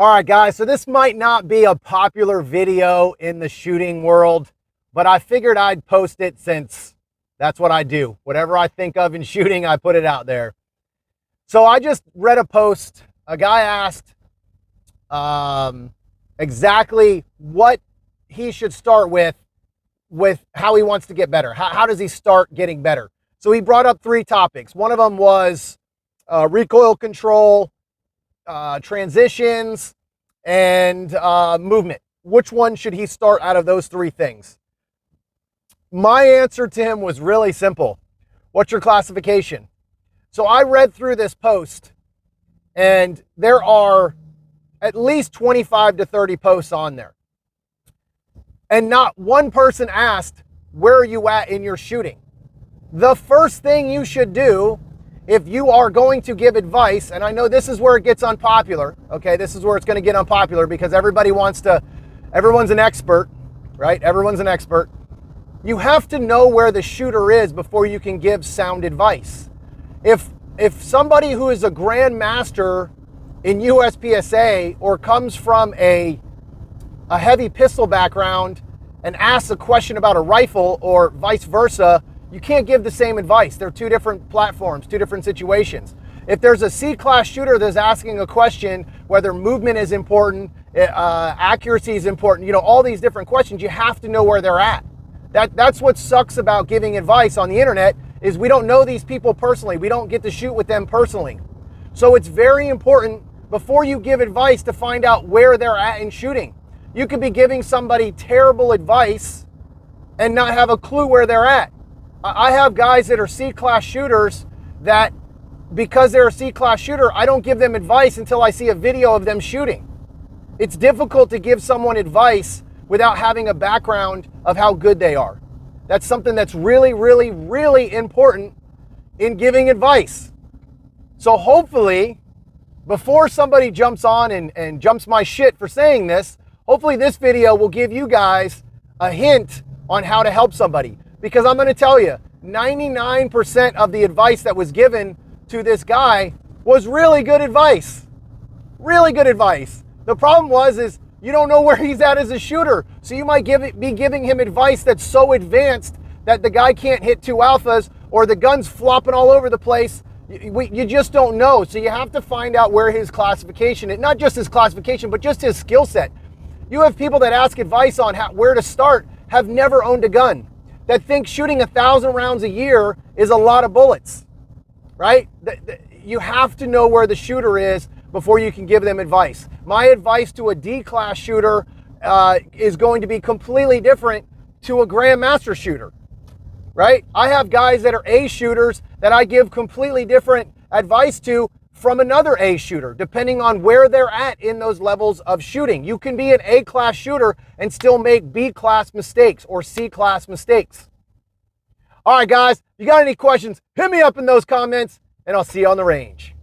All right, guys, so this might not be a popular video in the shooting world, but I figured I'd post it since that's what I do. Whatever I think of in shooting, I put it out there. So I just read a post. A guy asked exactly what he should start with how he wants to get better. How does he start getting better? So he brought up 3 topics. One of them was recoil control, transitions, and movement. Which one should he start out of those 3 things? My answer to him was really simple. What's your classification? So I read through this post, and there are at least 25 to 30 posts on there. And not one person asked, where are you at in your shooting? The first thing you should do if you are going to give advice, and I know this is where it gets unpopular, okay? This is where it's going to get unpopular because everyone's an expert, right? Everyone's an expert. You have to know where the shooter is before you can give sound advice. If somebody who is a grandmaster in USPSA or comes from a heavy pistol background and asks a question about a rifle or vice versa, you can't give the same advice. They're 2 different platforms, 2 different situations. If there's a C-class shooter that's asking a question, whether movement is important, accuracy is important, all these different questions, you have to know where they're at. That's what sucks about giving advice on the internet is we don't know these people personally. We don't get to shoot with them personally. So it's very important before you give advice to find out where they're at in shooting. You could be giving somebody terrible advice and not have a clue where they're at. I have guys that are C-class shooters that, because they're a C-class shooter, I don't give them advice until I see a video of them shooting. It's difficult to give someone advice without having a background of how good they are. That's something that's really, really, really important in giving advice. So hopefully, before somebody jumps on and jumps my shit for saying this, hopefully this video will give you guys a hint on how to help somebody. Because I'm going to tell you, 99% of the advice that was given to this guy was really good advice. Really good advice. The problem is you don't know where he's at as a shooter. So you might be giving him advice that's so advanced that the guy can't hit 2 alphas or the gun's flopping all over the place. You just don't know. So you have to find out where his classification is. Not just his classification, but just his skill set. You have people that ask advice on where to start, have never owned a gun, that think shooting 1,000 rounds a year is a lot of bullets, right? You have to know where the shooter is before you can give them advice. My advice to a D-class shooter is going to be completely different to a grandmaster shooter, right? I have guys that are A shooters that I give completely different advice to from another A shooter, depending on where they're at in those levels of shooting. You can be an A-class shooter and still make B-class mistakes or C-class mistakes. All right, guys, if you got any questions, hit me up in those comments, and I'll see you on the range.